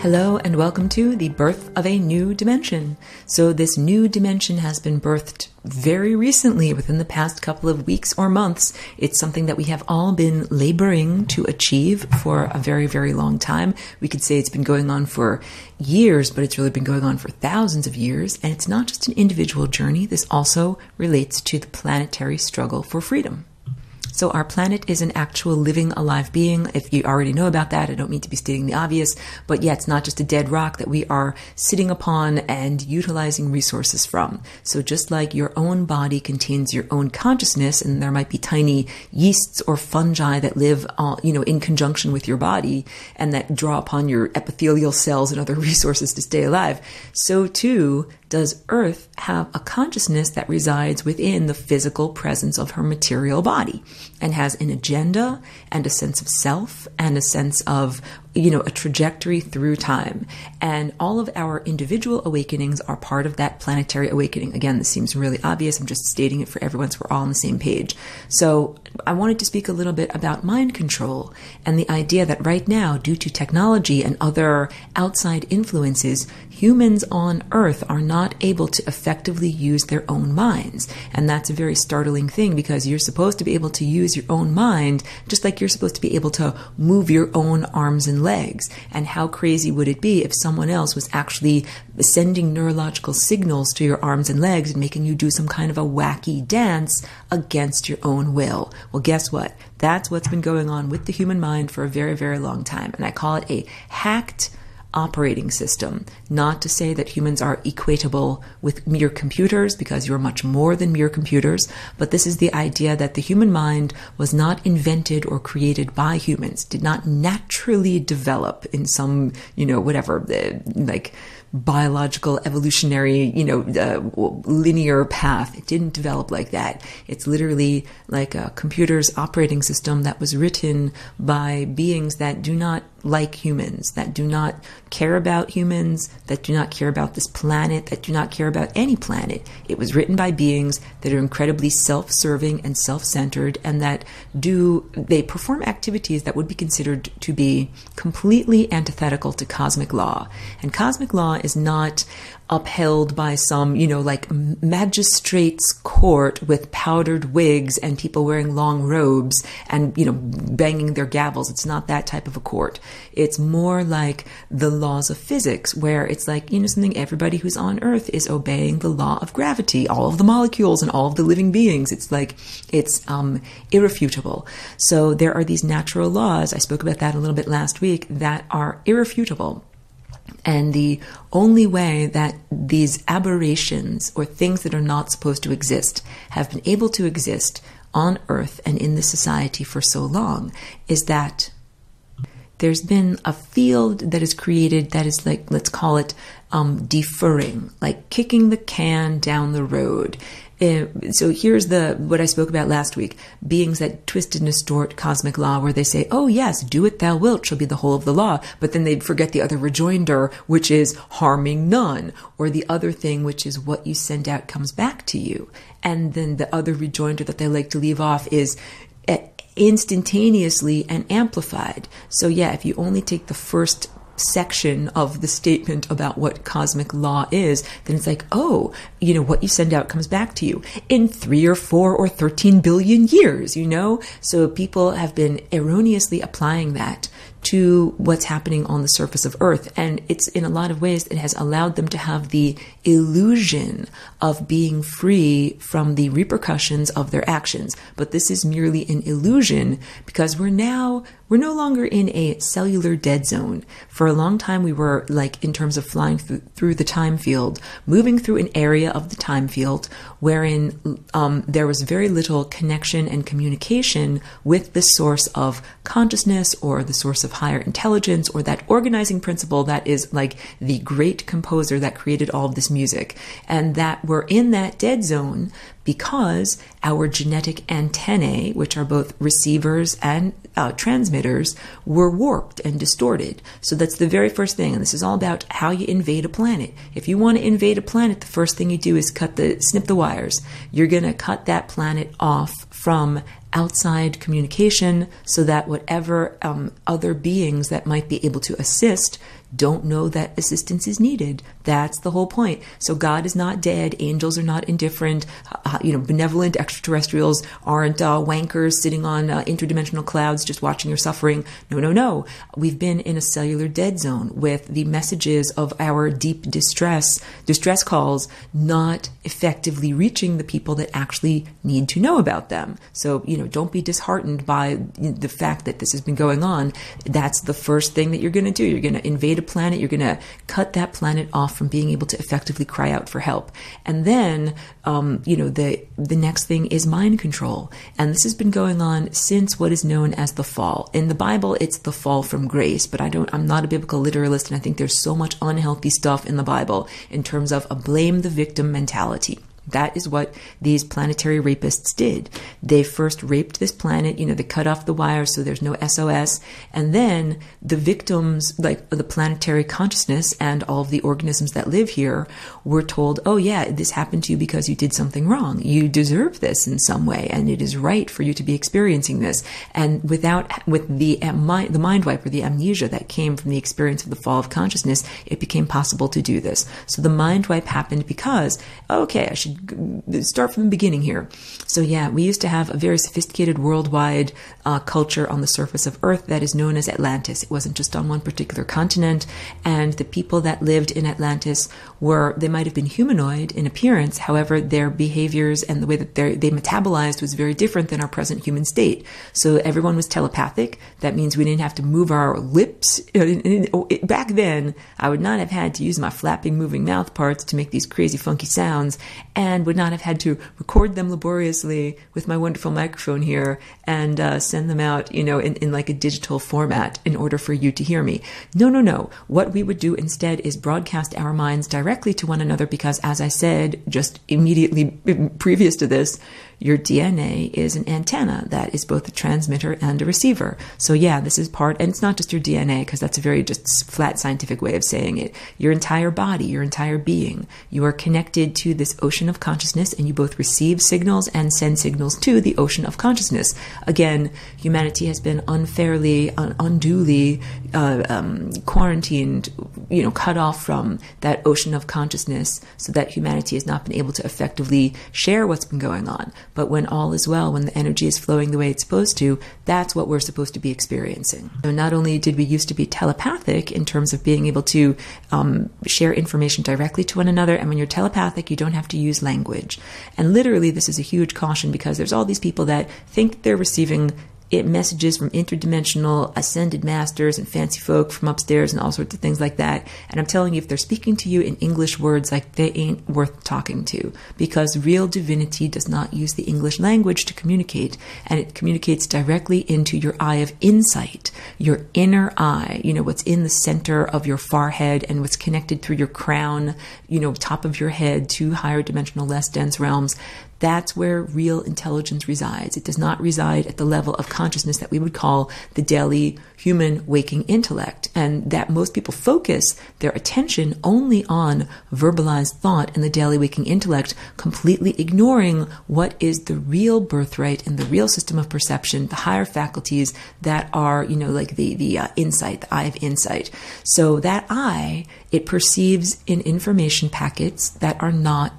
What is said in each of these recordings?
Hello and welcome to the birth of a new dimension. So this new dimension has been birthed very recently, within the past couple of weeks or months. It's something that we have all been laboring to achieve for a very, very long time. We could say it's been going on for years, but it's really been going on for thousands of years. And it's not just an individual journey. This also relates to the planetary struggle for freedom. So our planet is an actual living, alive being. If you already know about that, I don't mean to be stating the obvious, but yeah, it's not just a dead rock that we are sitting upon and utilizing resources from. So just like your own body contains your own consciousness, and there might be tiny yeasts or fungi that live, in conjunction with your body and that draw upon your epithelial cells and other resources to stay alive, so too does Earth have a consciousness that resides within the physical presence of her material body and has an agenda and a sense of self and a sense of, a trajectory through time. And all of our individual awakenings are part of that planetary awakening. Again, this seems really obvious. I'm just stating it for everyone so we're all on the same page. So I wanted to speak a little bit about mind control and the idea that right now, due to technology and other outside influences, humans on Earth are not able to effectively use their own minds. And that's a very startling thing, because you're supposed to be able to use your own mind just like you're supposed to be able to move your own arms and legs. And how crazy would it be if someone else was actually sending neurological signals to your arms and legs and making you do some kind of a wacky dance against your own will? Well, guess what? That's what's been going on with the human mind for a very, very long time. And I call it a hacked operating system. Not to say that humans are equatable with mere computers, because you're much more than mere computers, but this is the idea that the human mind was not invented or created by humans, did not naturally develop in some, like biological, evolutionary, linear path. It didn't develop like that. It's literally like a computer's operating system that was written by beings that do not like humans, that do not care about humans, that do not care about this planet, that do not care about any planet. It was written by beings that are incredibly self-serving and self-centered, and that they perform activities that would be considered to be completely antithetical to cosmic law. And cosmic law is not upheld by some, magistrate's court with powdered wigs and people wearing long robes and, banging their gavels. It's not that type of a court. It's more like the laws of physics, where it's like, something everybody who's on Earth is obeying the law of gravity, all of the molecules and all of the living beings. It's like, it's irrefutable. So there are these natural laws, I spoke about that a little bit last week, that are irrefutable. And the only way that these aberrations or things that are not supposed to exist have been able to exist on Earth and in this society for so long is that there's been a field that is created that is like, let's call it deferring, like kicking the can down the road. So here's what I spoke about last week, beings that twist and distort cosmic law, where they say, oh yes, do it thou wilt shall be the whole of the law, but then they'd forget the other rejoinder, which is harming none, or the other thing, which is what you send out comes back to you. And then the other rejoinder that they like to leave off is instantaneously and amplified. So yeah, if you only take the first section of the statement about what cosmic law is, then it's like, what you send out comes back to you in 3 or 4 or 13 billion years, So people have been erroneously applying that to what's happening on the surface of Earth. And it's in a lot of ways, it has allowed them to have the illusion of being free from the repercussions of their actions. But this is merely an illusion, because we're no longer in a cellular dead zone. For a long time, we were, like, in terms of flying through the time field, moving through an area of the time field wherein there was very little connection and communication with the source of consciousness or the source of higher intelligence, or that organizing principle that is like the great composer that created all of this music. And that we're in that dead zone because our genetic antennae, which are both receivers and transmitters, were warped and distorted. So that's the very first thing. And this is all about how you invade a planet. If you want to invade a planet, the first thing you do is snip the wires. You're going to cut that planet off from outside communication so that whatever other beings that might be able to assist don't know that assistance is needed. That's the whole point. So God is not dead. Angels are not indifferent. Benevolent extraterrestrials aren't wankers sitting on interdimensional clouds just watching your suffering. No. We've been in a cellular dead zone with the messages of our deep distress calls not effectively reaching the people that actually need to know about them. So, don't be disheartened by the fact that this has been going on. That's the first thing that you're going to do. You're going to invade a planet. You're going to cut that planet off from being able to effectively cry out for help. And then, the next thing is mind control. And this has been going on since what is known as the fall. In the Bible, it's the fall from grace, but I'm not a biblical literalist, and I think there's so much unhealthy stuff in the Bible in terms of a blame the victim mentality. That is what these planetary rapists did. They first raped this planet, they cut off the wires so there's no SOS. And then the victims, like the planetary consciousness and all of the organisms that live here, were told, oh yeah, this happened to you because you did something wrong. You deserve this in some way, and it is right for you to be experiencing this. And with the mind wipe or the amnesia that came from the experience of the fall of consciousness, it became possible to do this. So the mind wipe happened because, okay, I should start from the beginning here. So yeah, we used to have a very sophisticated worldwide culture on the surface of Earth that is known as Atlantis. It wasn't just on one particular continent, and the people that lived in Atlantis they might have been humanoid in appearance. However, their behaviors and the way that they metabolized was very different than our present human state. So everyone was telepathic. That means we didn't have to move our lips. Back then, I would not have had to use my flapping, moving mouth parts to make these crazy, funky sounds, and would not have had to record them laboriously with my wonderful microphone here and send them out, in like a digital format in order for you to hear me. No. What we would do instead is broadcast our minds directly to one another because, as I said just immediately previous to this, your DNA is an antenna that is both a transmitter and a receiver. So yeah, this is and it's not just your DNA, because that's a very just flat scientific way of saying it. Your entire body, your entire being, you are connected to this ocean of consciousness, and you both receive signals and send signals to the ocean of consciousness. Again, humanity has been unfairly, unduly quarantined, cut off from that ocean of consciousness, so that humanity has not been able to effectively share what's been going on. But when all is well, when the energy is flowing the way it's supposed to, that's what we're supposed to be experiencing. So not only did we used to be telepathic in terms of being able to share information directly to one another, and when you're telepathic, you don't have to use language. And literally, this is a huge caution, because there's all these people that think they're receiving messages from interdimensional ascended masters and fancy folk from upstairs and all sorts of things like that. And I'm telling you, if they're speaking to you in English words, like, they ain't worth talking to, because real divinity does not use the English language to communicate, and it communicates directly into your eye of insight, your inner eye, what's in the center of your forehead and what's connected through your crown, top of your head to higher dimensional, less dense realms. That's where real intelligence resides. It does not reside at the level of consciousness that we would call the daily human waking intellect, and that most people focus their attention only on verbalized thought and the daily waking intellect, completely ignoring what is the real birthright and the real system of perception, the higher faculties that are, like the insight, the eye of insight. So that eye, it perceives in information packets that are not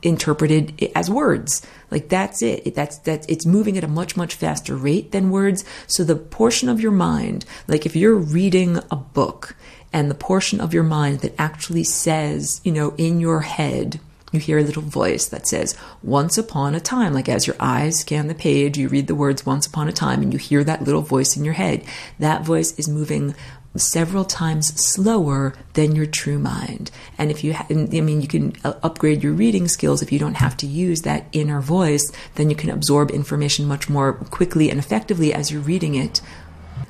interpreted as words. Like, that's it. It's moving at a much, much faster rate than words. So the portion of your mind, like if you're reading a book and the portion of your mind that actually says, in your head, you hear a little voice that says, once upon a time, like as your eyes scan the page, you read the words once upon a time, and you hear that little voice in your head. That voice is moving several times slower than your true mind. And if you you can upgrade your reading skills. If you don't have to use that inner voice, then you can absorb information much more quickly and effectively as you're reading it.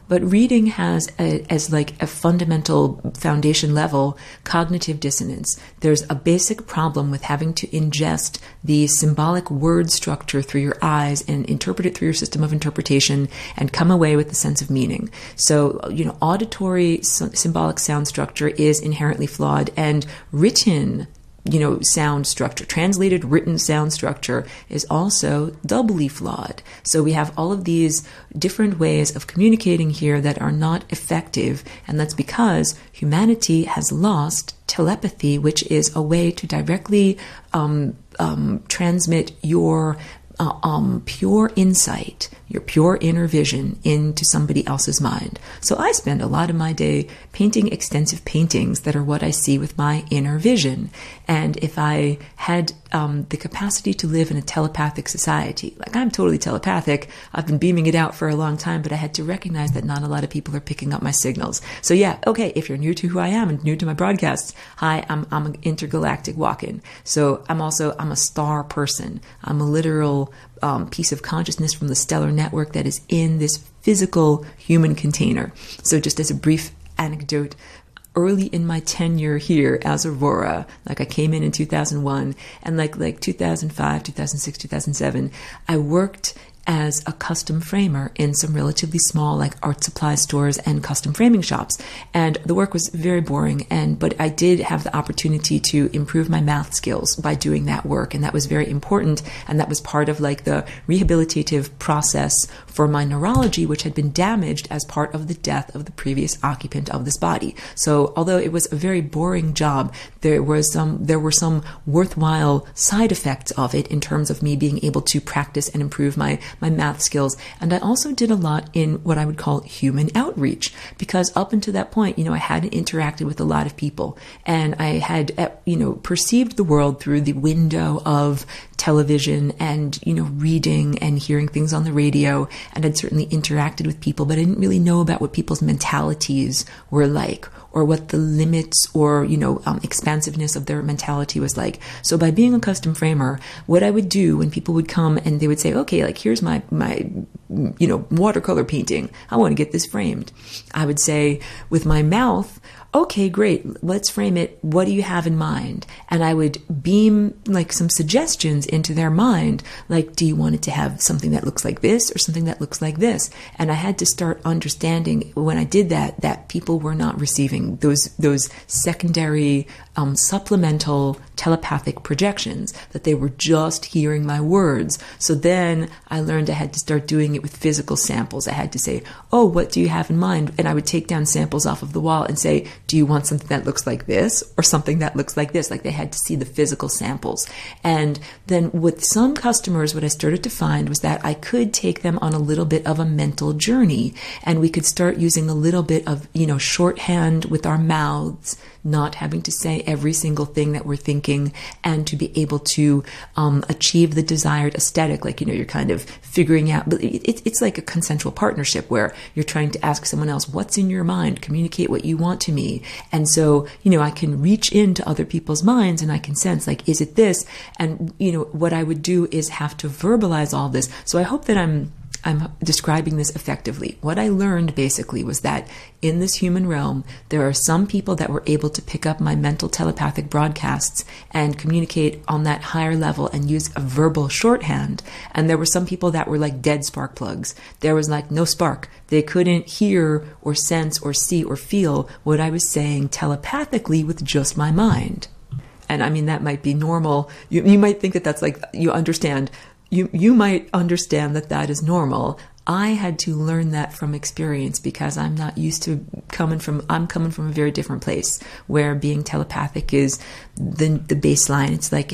But reading has, as like a fundamental foundation level, cognitive dissonance. There's a basic problem with having to ingest the symbolic word structure through your eyes and interpret it through your system of interpretation and come away with the sense of meaning. So, auditory symbolic sound structure is inherently flawed, and written sound structure. Translated written sound structure is also doubly flawed. So we have all of these different ways of communicating here that are not effective, and that's because humanity has lost telepathy, which is a way to directly transmit your pure insight, your pure inner vision into somebody else's mind. So I spend a lot of my day painting extensive paintings that are what I see with my inner vision. And if I had the capacity to live in a telepathic society, like I'm totally telepathic, I've been beaming it out for a long time, but I had to recognize that not a lot of people are picking up my signals. So yeah, okay, if you're new to who I am and new to my broadcasts, hi, I'm an intergalactic walk-in. So I'm a star person. I'm a literal piece of consciousness from the stellar network that is in this physical human container. So just as a brief anecdote, early in my tenure here as Aurora, like I came in 2001, and like 2005, 2006, 2007, I worked as a custom framer in some relatively small like art supply stores and custom framing shops. And the work was very boring, but I did have the opportunity to improve my math skills by doing that work, and that was very important, and that was part of like the rehabilitative process for my neurology, which had been damaged as part of the death of the previous occupant of this body. So although it was a very boring job, there were some worthwhile side effects of it in terms of me being able to practice and improve my math skills. And I also did a lot in what I would call human outreach, because up until that point, I hadn't interacted with a lot of people, and I had, perceived the world through the window of television and, reading and hearing things on the radio. And I'd certainly interacted with people, but I didn't really know about what people's mentalities were like, or what the limits or, expansiveness of their mentality was like. So by being a custom framer, what I would do when people would come and they would say, okay, like here's my watercolor painting, I want to get this framed. I would say with my mouth, okay, great, let's frame it. What do you have in mind? And I would beam like some suggestions into their mind. Like, do you want it to have something that looks like this or something that looks like this? And I had to start understanding when I did that people were not receiving those secondary supplemental telepathic projections, that they were just hearing my words. So then I learned I had to start doing it with physical samples. I had to say, oh, what do you have in mind? And I would take down samples off of the wall and say, do you want something that looks like this or something that looks like this? Like they had to see the physical samples. And then with some customers, what I started to find was that I could take them on a little bit of a mental journey, and we could start using a little bit of, shorthand with our mouths, not having to say every single thing that we're thinking, and to be able to achieve the desired aesthetic. Like, you're kind of figuring out, but it's like a consensual partnership where you're trying to ask someone else, what's in your mind? Communicate what you want to me. And so, I can reach into other people's minds and I can sense, like, is it this? And, what I would do is have to verbalize all this. So I hope that I'm describing this effectively. What I learned basically was that in this human realm, there are some people that were able to pick up my mental telepathic broadcasts and communicate on that higher level and use a verbal shorthand. And there were some people that were like dead spark plugs. There was like no spark. They couldn't hear or sense or see or feel what I was saying telepathically with just my mind. And I mean, that might be normal. You might think that that's like, you understand. You might understand that is normal. I had to learn that from experience, because I'm not used to coming from a very different place where being telepathic is the baseline. It's like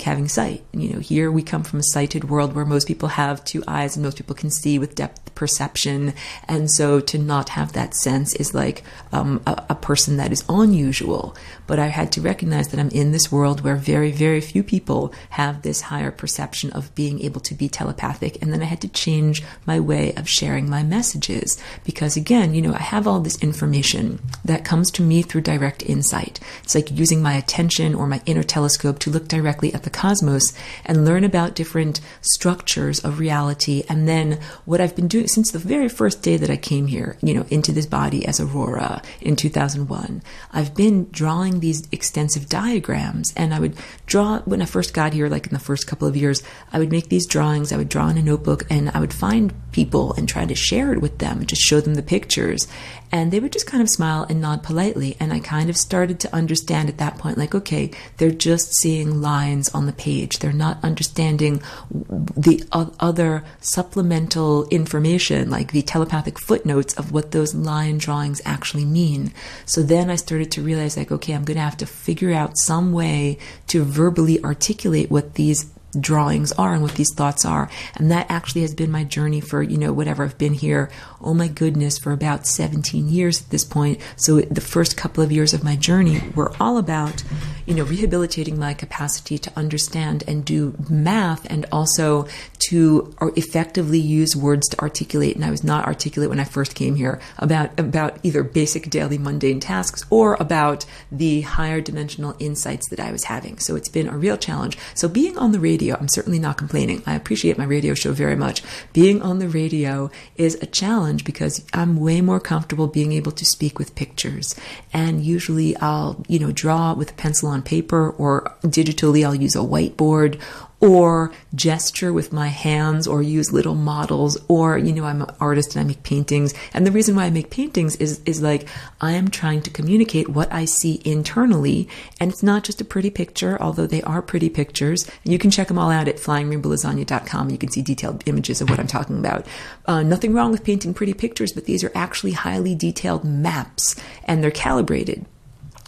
having sight. Here we come from a sighted world where most people have two eyes and most people can see with depth perception. And so to not have that sense is like a person that is unusual. But I had to recognize that I'm in this world where very, very few people have this higher perception of being able to be telepathic. And then I had to change my way of sharing my messages, because again, I have all this information that comes to me through direct insight. It's like using my attention or my inner telescope to look directly at the cosmos and learn about different structures of reality. And then what I've been doing since the very first day that I came here, into this body as Aurora in 2001, I've been drawing these extensive diagrams. And I would draw, when I first got here, like in the first couple of years, I would make these drawings, I would draw in a notebook, and I would find people and try to share it with them, just show them the pictures. And they would just kind of smile and nod politely. And I kind of started to understand at that point, like, okay, they're just seeing lines on the page. They're not understanding the other supplemental information, like the telepathic footnotes of what those line drawings actually mean. So then I started to realize, like, okay, I'm going to have to figure out some way to verbally articulate what these drawings are and what these thoughts are. And that actually has been my journey for, whatever. I've been here, oh my goodness, for about 17 years at this point. So the first couple of years of my journey were all about, rehabilitating my capacity to understand and do math, and also to effectively use words to articulate. And I was not articulate when I first came here about either basic daily mundane tasks or about the higher dimensional insights that I was having. So it's been a real challenge. So being on the radio, I'm certainly not complaining. I appreciate my radio show very much. Being on the radio is a challenge because I'm way more comfortable being able to speak with pictures. And usually I'll, draw with a pencil on paper, or digitally I'll use a whiteboard, or gesture with my hands, or use little models, or, I'm an artist and I make paintings. And the reason why I make paintings is like, I am trying to communicate what I see internally. And it's not just a pretty picture, although they are pretty pictures. And you can check them all out at flyingrainbowlasagna.com. You can see detailed images of what I'm talking about. Nothing wrong with painting pretty pictures, but these are actually highly detailed maps, and they're calibrated.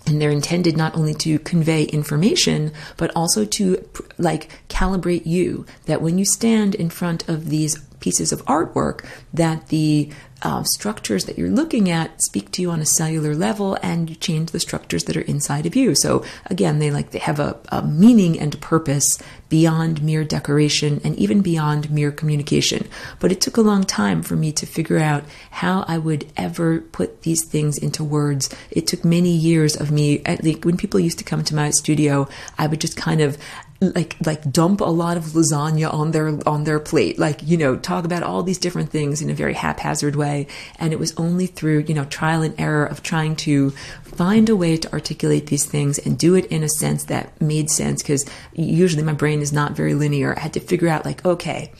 And they're intended not only to convey information, but also to calibrate you, that when you stand in front of these pieces of artwork, that the structures that you're looking at speak to you on a cellular level, and you change the structures that are inside of you. So again, they have a meaning and a purpose beyond mere decoration and even beyond mere communication. But it took a long time for me to figure out how I would ever put these things into words. It took many years of me. When people used to come to my studio, I would just kind of dump a lot of lasagna on their plate, talk about all these different things in a very haphazard way. And it was only through, trial and error of trying to find a way to articulate these things and do it in a sense that made sense, because usually my brain is not very linear. I had to figure out, okay,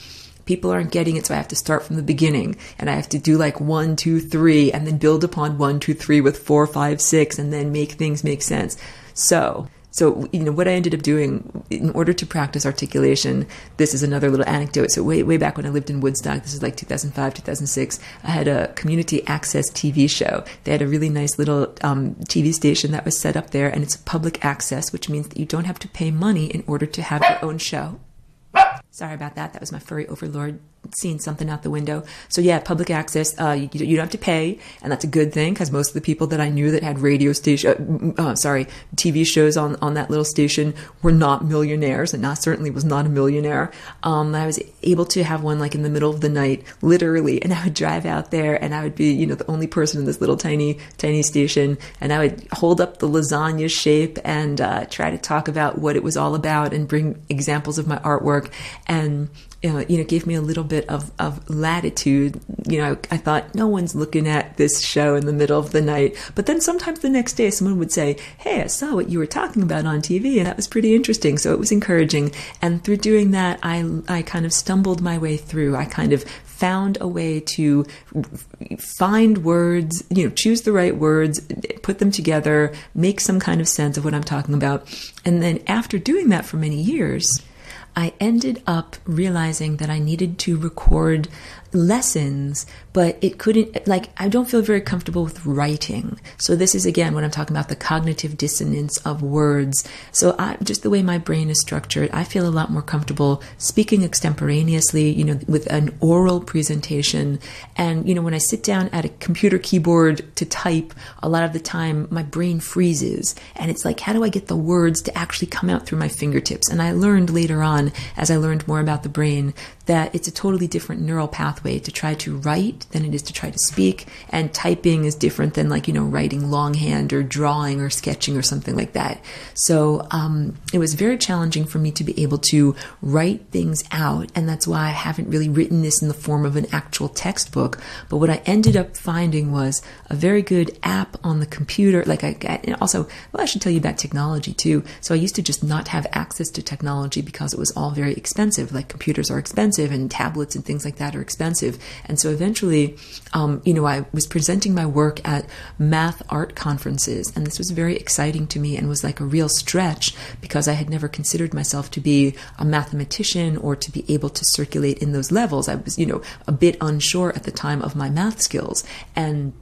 people aren't getting it, so I have to start from the beginning, and I have to do 1, 2, 3, and then build upon 1, 2, 3 with 4, 5, 6, and then make things make sense. So what I ended up doing in order to practice articulation, this is another little anecdote. So way back when I lived in Woodstock, this is 2005, 2006, I had a community access TV show. They had a really nice little TV station that was set up there, and it's public access, which means that you don't have to pay money in order to have your own show. Sorry about that. That was my furry overlord seeing something out the window. So yeah, public access, you don't have to pay, and that's a good thing, because most of the people that I knew that had TV shows on that little station were not millionaires, and I certainly was not a millionaire. I was able to have one in the middle of the night, literally, and I would drive out there, and I would be, the only person in this little tiny station, and I would hold up the lasagna shape and try to talk about what it was all about and bring examples of my artwork, and gave me a little bit of latitude. I thought, no one's looking at this show in the middle of the night. But then sometimes the next day someone would say, hey, I saw what you were talking about on TV, and that was pretty interesting. So it was encouraging. And through doing that, I kind of stumbled my way through. I kind of found a way to find words, choose the right words, put them together, make some kind of sense of what I'm talking about. And then after doing that for many years, I ended up realizing that I needed to record lessons, but it couldn't, I don't feel very comfortable with writing. So this is, again, when I'm talking about the cognitive dissonance of words. So just the way my brain is structured, I feel a lot more comfortable speaking extemporaneously, with an oral presentation. And, when I sit down at a computer keyboard to type, a lot of the time my brain freezes. And it's how do I get the words to actually come out through my fingertips? And I learned later on, as I learned more about the brain, that it's a totally different neural pathway to try to write than it is to try to speak. And typing is different than writing longhand or drawing or sketching or something like that. So it was very challenging for me to be able to write things out. And that's why I haven't really written this in the form of an actual textbook. But what I ended up finding was a very good app on the computer. I should tell you about technology too. So I used to just not have access to technology because it was all very expensive. Computers are expensive. expensive, and tablets and things like that are expensive. And so eventually, I was presenting my work at math art conferences, and this was very exciting to me and was like a real stretch because I had never considered myself to be a mathematician or to be able to circulate in those levels. I was, a bit unsure at the time of my math skills. And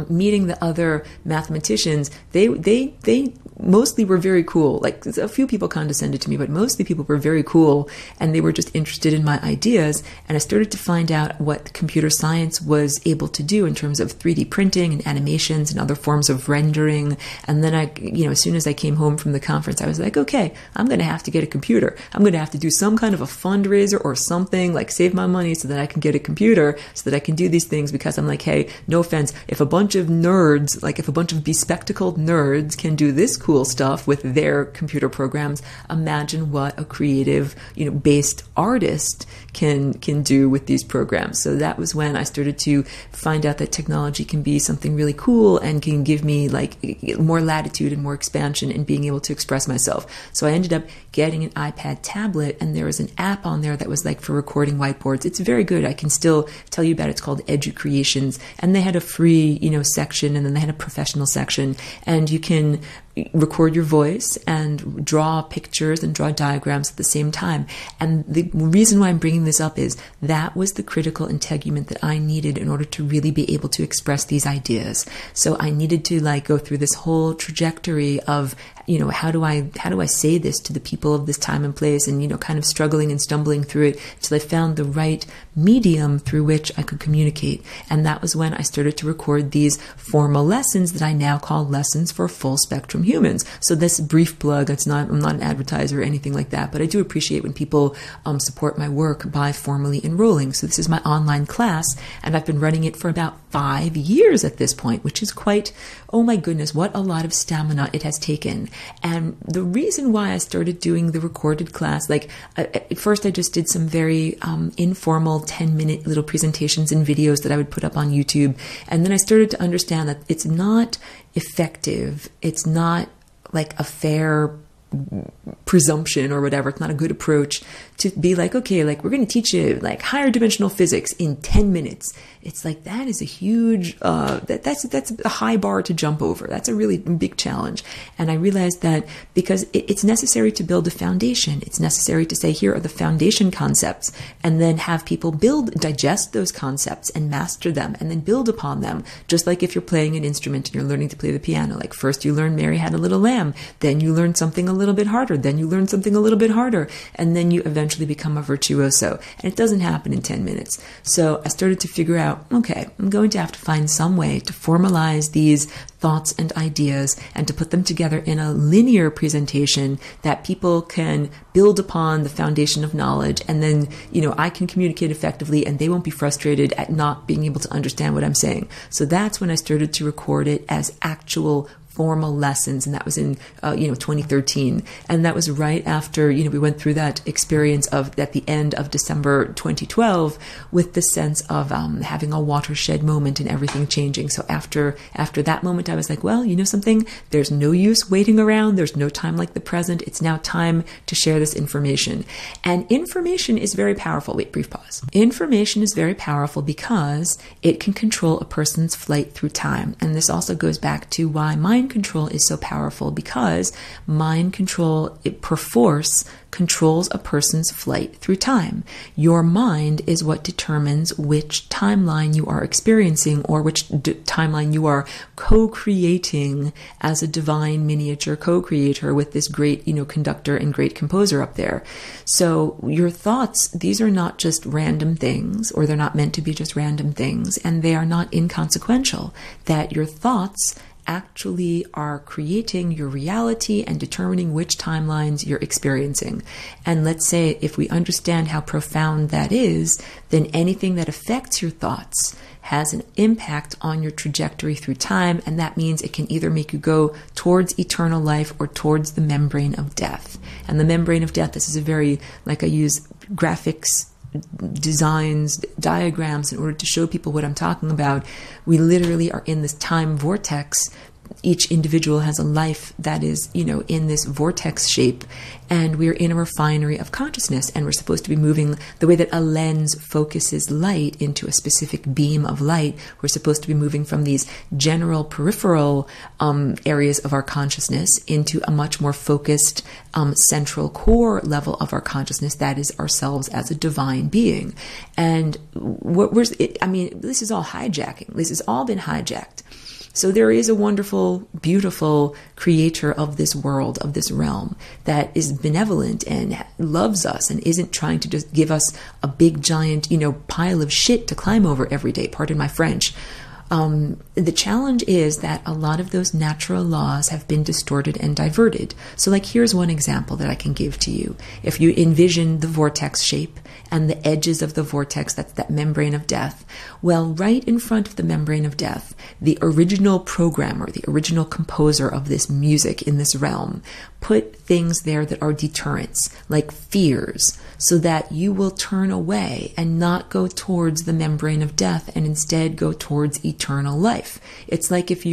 meeting the other mathematicians, they mostly were very cool. Like, a few people condescended to me, but mostly people were very cool, and they were just interested in my ideas. And I started to find out what computer science was able to do in terms of 3D printing and animations and other forms of rendering. And then as soon as I came home from the conference, I was like, okay, I'm going to have to get a computer. I'm going to have to do some kind of a fundraiser or something, like save my money so that I can get a computer so that I can do these things, because I'm like, hey, no offense, if a bunch of nerds, like if a bunch of bespectacled nerds can do this cool stuff with their computer programs, imagine what a creative, based artist can do with these programs. So that was when I started to find out that technology can be something really cool and can give me like more latitude and more expansion in being able to express myself. So I ended up getting an iPad tablet, and there was an app on there that was like for recording whiteboards. It's very good. I can still tell you about it. It's called Edu Creations, and they had a free, section, and then they had a professional section, and you can record your voice and draw pictures and draw diagrams at the same time. And the reason why I'm bringing this up is that was the critical integument that I needed in order to really be able to express these ideas. So I needed to go through this whole trajectory of, how do I say this to the people of this time and place, and, kind of struggling and stumbling through it until I found the right medium through which I could communicate. And that was when I started to record these formal lessons that I now call lessons for full spectrum humans. So this brief plug, I'm not an advertiser or anything like that, but I do appreciate when people support my work by formally enrolling. So this is my online class, and I've been running it for about 5 years at this point, which is quite, oh my goodness, what a lot of stamina it has taken. And the reason why I started doing the recorded class, at first I just did some very informal 10-minute little presentations and videos that I would put up on YouTube. And then I started to understand that it's not effective. It's not like a fair presumption or whatever. It's not a good approach to be like, okay, we're going to teach you higher dimensional physics in 10 minutes. It's like, that is a huge, that's a high bar to jump over. That's a really big challenge. And I realized that because it's necessary to build a foundation, it's necessary to say, here are the foundation concepts, and then have people digest those concepts and master them and then build upon them. Just like if you're playing an instrument and you're learning to play the piano, first you learn Mary Had a Little Lamb, then you learn something a little bit harder, then you learn something a little bit harder, and then you eventually become a virtuoso. And it doesn't happen in 10 minutes. So I started to figure out, okay, I'm going to have to find some way to formalize these thoughts and ideas and to put them together in a linear presentation that people can build upon the foundation of knowledge. And then, I can communicate effectively and they won't be frustrated at not being able to understand what I'm saying. So that's when I started to record it as actual formal lessons, and that was in 2013, and that was right after we went through that experience of at the end of December 2012 with the sense of having a watershed moment and everything changing. So after that moment, I was like, well, something, there's no use waiting around. There's no time like the present. It's now time to share this information. And information is very powerful. Wait, brief pause. Information is very powerful because it can control a person's flight through time. And this also goes back to why mind control is so powerful, because mind control, it perforce controls a person's flight through time. Your mind is what determines which timeline you are experiencing, or which timeline you are co-creating as a divine miniature co-creator with this great, conductor and great composer up there. So your thoughts, these are not just random things, or they're not meant to be just random things, and they are not inconsequential. That your thoughts actually are creating your reality and determining which timelines you're experiencing. And let's say if we understand how profound that is, then anything that affects your thoughts has an impact on your trajectory through time, and that means it can either make you go towards eternal life or towards the membrane of death. And the membrane of death, this is a very, I use graphics, designs, diagrams in order to show people what I'm talking about. We literally are in this time vortex each individual has a life that is, in this vortex shape, and we're in a refinery of consciousness, and we're supposed to be moving the way that a lens focuses light into a specific beam of light. We're supposed to be moving from these general peripheral areas of our consciousness into a much more focused central core level of our consciousness, that is ourselves as a divine being. And this is all hijacking. This has all been hijacked. So there is a wonderful, beautiful creator of this world, of this realm, that is benevolent and loves us and isn't trying to just give us a big giant, pile of shit to climb over every day. Pardon my French. The challenge is that a lot of those natural laws have been distorted and diverted. So here's one example that I can give to you. If you envision the vortex shape and the edges of the vortex, that's that membrane of death. Well, right in front of the membrane of death, the original programmer, the original composer of this music in this realm, put things there that are deterrents, like fears, so that you will turn away and not go towards the membrane of death and instead go towards eternal life. It's like if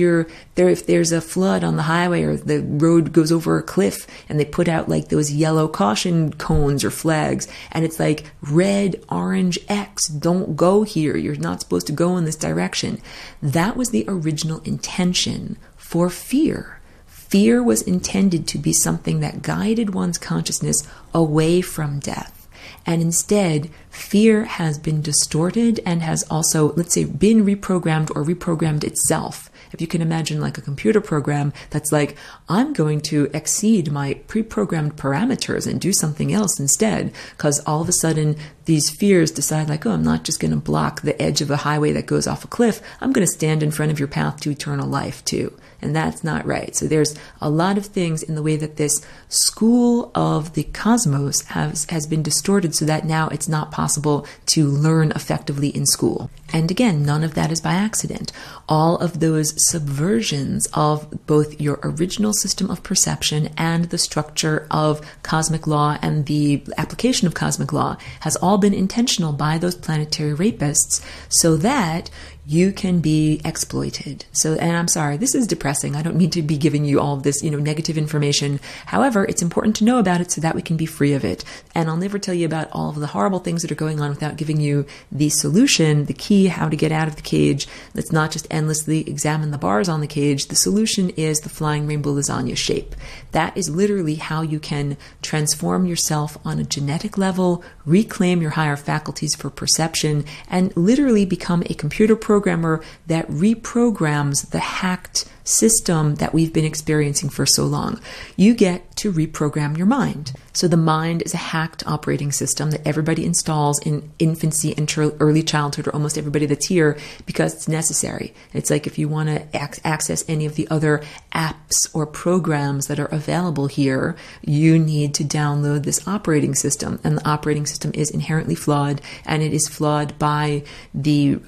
there's a flood on the highway or the road goes over a cliff and they put out those yellow caution cones or flags, and it's like red, orange, X, don't go here. You're not supposed to go in this direction. That was the original intention for fear. Fear was intended to be something that guided one's consciousness away from death. And instead, fear has been distorted and has also, let's say, been reprogrammed or reprogrammed itself. If you can imagine a computer program that's like, I'm going to exceed my pre-programmed parameters and do something else instead, because all of a sudden these fears decide I'm not just going to block the edge of a highway that goes off a cliff. I'm going to stand in front of your path to eternal life too. And that's not right. So there's a lot of things in the way that this school of the cosmos has been distorted so that now it's not possible to learn effectively in school. And again, none of that is by accident. All of those subversions of both your original system of perception and the structure of cosmic law and the application of cosmic law has all been intentional by those planetary rapists so that you can be exploited. And I'm sorry, this is depressing. I don't mean to be giving you all of this, negative information. However, it's important to know about it so that we can be free of it. And I'll never tell you about all of the horrible things that are going on without giving you the solution, the key, how to get out of the cage. Let's not just endlessly examine the bars on the cage. The solution is the flying rainbow lasagna shape. That is literally how you can transform yourself on a genetic level, reclaim your higher faculties for perception, and literally become a computer programmer that reprograms the hacked system that we've been experiencing for so long. You get to reprogram your mind. So the mind is a hacked operating system that everybody installs in infancy and early childhood, or almost everybody that's here, because it's necessary. It's like if you want to access any of the other apps or programs that are available here, you need to download this operating system. And the operating system is inherently flawed, and it is flawed by the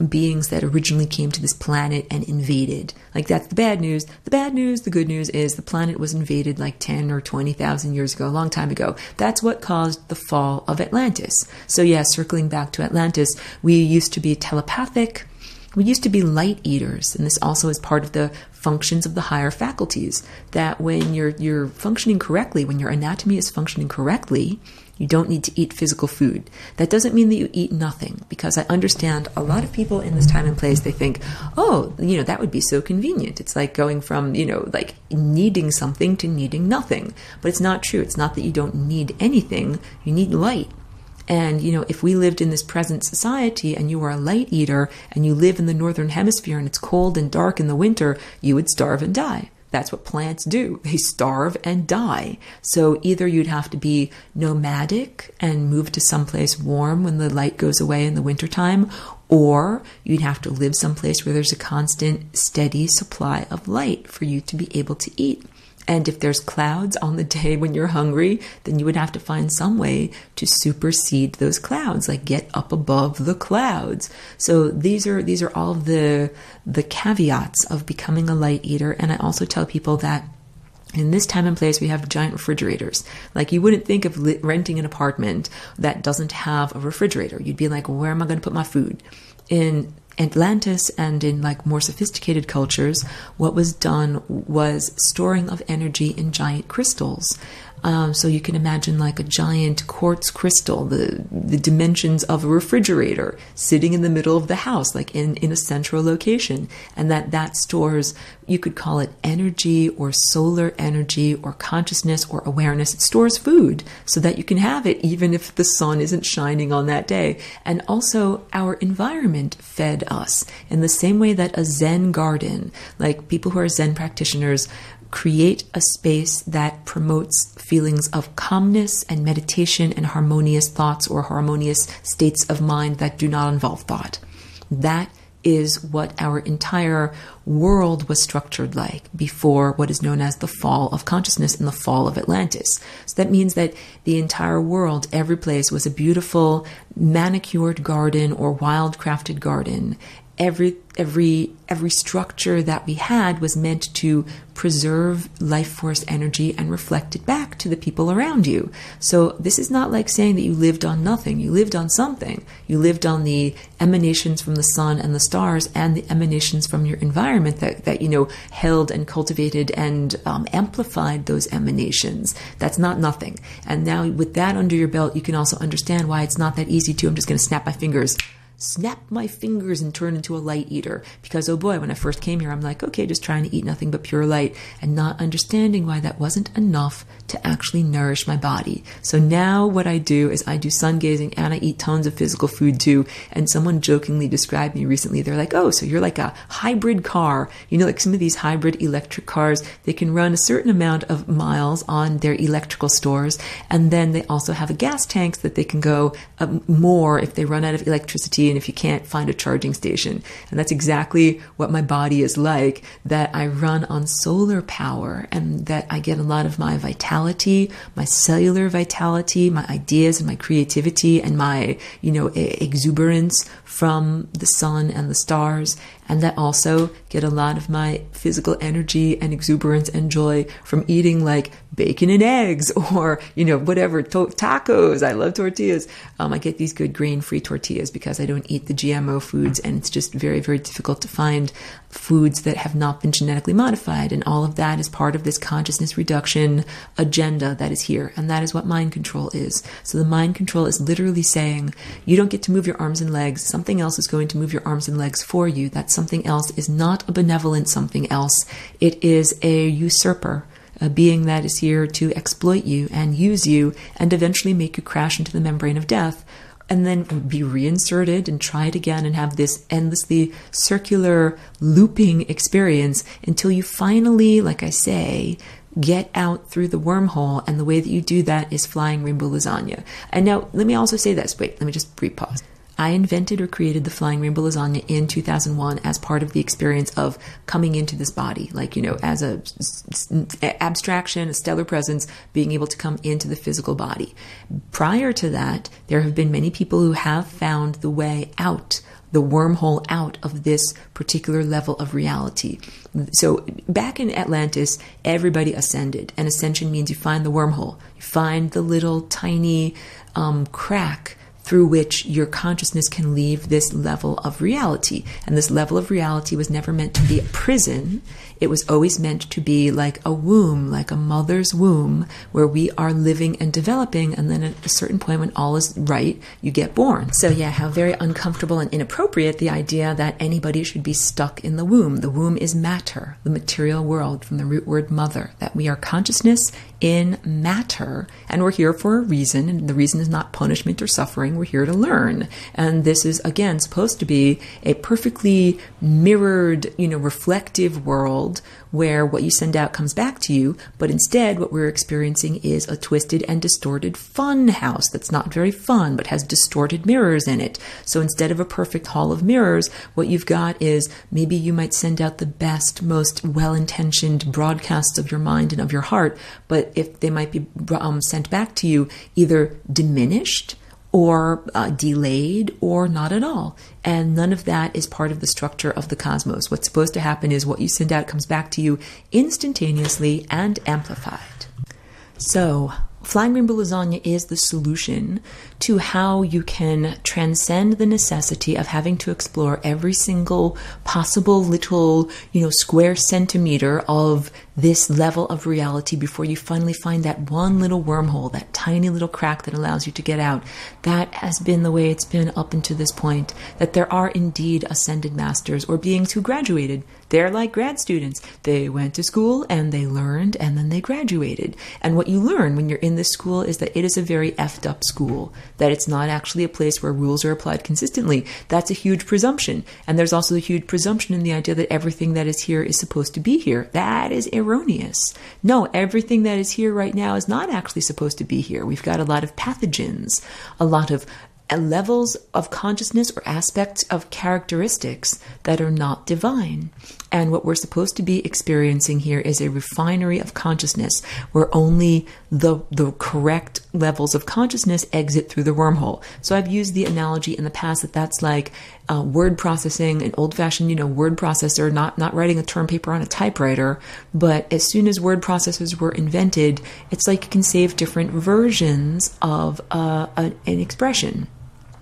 beings that originally came to this planet and invaded. That's the bad news. The bad news, the good news is the planet was invaded 10 or 20,000 years ago, a long time ago. That's what caused the fall of Atlantis. So circling back to Atlantis, we used to be telepathic. We used to be light eaters, and this also is part of the functions of the higher faculties, that when you're functioning correctly, when your anatomy is functioning correctly, you don't need to eat physical food. That doesn't mean that you eat nothing, because I understand a lot of people in this time and place, they think, that would be so convenient. It's like going from, needing something to needing nothing. But it's not true. It's not that you don't need anything. You need light. And, if we lived in this present society and you were a light eater and you live in the northern hemisphere and it's cold and dark in the winter, you would starve and die. That's what plants do. They starve and die. So either you'd have to be nomadic and move to someplace warm when the light goes away in the wintertime, or you'd have to live someplace where there's a constant, steady supply of light for you to be able to eat. And if there's clouds on the day when you're hungry, then you would have to find some way to supersede those clouds, get up above the clouds. So these are all of the caveats of becoming a light eater. And I also tell people that in this time and place, we have giant refrigerators. You wouldn't think of renting an apartment that doesn't have a refrigerator. You'd be like, where am I going to put my food? In Atlantis and in like more sophisticated cultures, what was done was storing of energy in giant crystals. So you can imagine like a giant quartz crystal, the dimensions of a refrigerator sitting in the middle of the house, like in a central location. And that stores, you could call it energy or solar energy or consciousness or awareness. It stores food so that you can have it even if the sun isn't shining on that day. And also our environment fed us in the same way that a Zen garden, like people who are Zen practitioners, create a space that promotes feelings of calmness and meditation and harmonious thoughts or harmonious states of mind that do not involve thought. That is what our entire world was structured like before what is known as the fall of consciousness and the fall of Atlantis. So that means that the entire world, every place, was a beautiful manicured garden or wildcrafted garden. Every structure that we had was meant to preserve life force energy and reflect it back to the people around you. So this is not like saying that you lived on nothing. You lived on something. You lived on the emanations from the sun and the stars and the emanations from your environment that held and cultivated and amplified those emanations. That's not nothing. And now with that under your belt, you can also understand why it's not that easy to, I'm just going to snap my fingers and turn into a light eater. Because, oh boy, when I first came here, I'm like, okay, just trying to eat nothing but pure light and not understanding why that wasn't enough to actually nourish my body. So now what I do is I do sun gazing and I eat tons of physical food too. And someone jokingly described me recently. They're like, oh, so you're like a hybrid car. Like some of these hybrid electric cars, they can run a certain amount of miles on their electrical stores. And then they also have a gas tank that they can go more if they run out of electricity and if you can't find a charging station. And that's exactly what my body is like, that I run on solar power and that I get a lot of my vitality, my cellular vitality, my ideas and my creativity and my, exuberance from the sun and the stars. And that also get a lot of my physical energy and exuberance and joy from eating like bacon and eggs or, whatever, tacos. I love tortillas. I get these good grain-free tortillas because I don't eat the GMO foods, and it's just very, very difficult to find foods that have not been genetically modified. And all of that is part of this consciousness reduction agenda that is here. And that is what mind control is. So the mind control is literally saying, you don't get to move your arms and legs. Something else is going to move your arms and legs for you. That something else is not a benevolent something else. It is a usurper, a being that is here to exploit you and use you and eventually make you crash into the membrane of death and then be reinserted and try it again and have this endlessly circular looping experience until you finally, like I say, get out through the wormhole. And the way that you do that is flying rainbow lasagna. And now let me also say this. Wait, let me just pause. I invented or created the flying rainbow lasagna in 2001 as part of the experience of coming into this body, as a abstraction, a stellar presence, being able to come into the physical body. Prior to that, there have been many people who have found the way out, the wormhole out of this particular level of reality. So back in Atlantis, everybody ascended, and ascension means you find the wormhole. You find the little tiny crack through which your consciousness can leave this level of reality. And this level of reality was never meant to be a prison. It was always meant to be like a womb, like a mother's womb, where we are living and developing, and then at a certain point when all is right, you get born. So yeah, how very uncomfortable and inappropriate the idea that anybody should be stuck in the womb. The womb is matter, the material world, from the root word mother, that we are consciousness in matter, and we're here for a reason, and the reason is not punishment or suffering. We're here to learn. And this is, again, supposed to be a perfectly mirrored, reflective world where what you send out comes back to you, but instead what we're experiencing is a twisted and distorted fun house that's not very fun, but has distorted mirrors in it. So instead of a perfect hall of mirrors, what you've got is maybe you might send out the best, most well-intentioned broadcasts of your mind and of your heart, but if they might be sent back to you either diminished or delayed or not at all. And none of that is part of the structure of the cosmos. What's supposed to happen is what you send out comes back to you instantaneously and amplified. So Flying Rainbow Lasagna is the solution to how you can transcend the necessity of having to explore every single possible little, square centimeter of this level of reality before you finally find that one little wormhole, that tiny little crack that allows you to get out. That has been the way it's been up until this point, that there are indeed ascended masters or beings who graduated. They're like grad students. They went to school and they learned and then they graduated. And what you learn when you're in this school is that it is a very effed up school, that it's not actually a place where rules are applied consistently. That's a huge presumption. And there's also a huge presumption in the idea that everything that is here is supposed to be here. That is erroneous. No, everything that is here right now is not actually supposed to be here. We've got a lot of pathogens, a lot of levels of consciousness or aspects of characteristics that are not divine. And what we're supposed to be experiencing here is a refinery of consciousness where only the correct levels of consciousness exit through the wormhole. So I've used the analogy in the past that that's like word processing, an old-fashioned, word processor, not writing a term paper on a typewriter. But as soon as word processors were invented, it's like you can save different versions of an expression.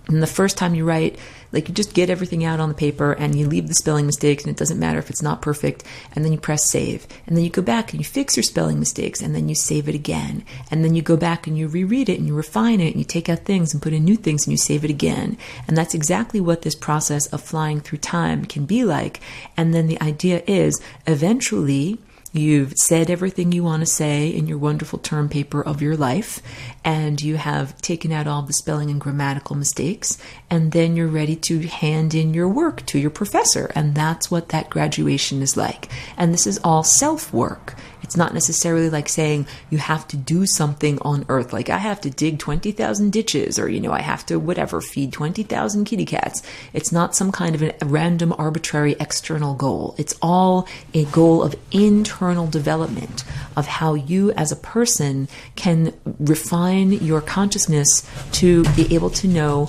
And the first time you write, like you just get everything out on the paper and you leave the spelling mistakes and it doesn't matter if it's not perfect, and then you press save. And then you go back and you fix your spelling mistakes and then you save it again. And then you go back and you reread it and you refine it and you take out things and put in new things and you save it again. And that's exactly what this process of flying through time can be like. And then the idea is eventually you've said everything you want to say in your wonderful term paper of your life, and you have taken out all the spelling and grammatical mistakes, and then you're ready to hand in your work to your professor, and that's what that graduation is like. And this is all self-work. It's not necessarily like saying you have to do something on earth, like I have to dig 20,000 ditches, or, I have to, feed 20,000 kitty cats. It's not some kind of a random, arbitrary external goal. It's all a goal of internal development, of how you as a person can refine your consciousness to be able to know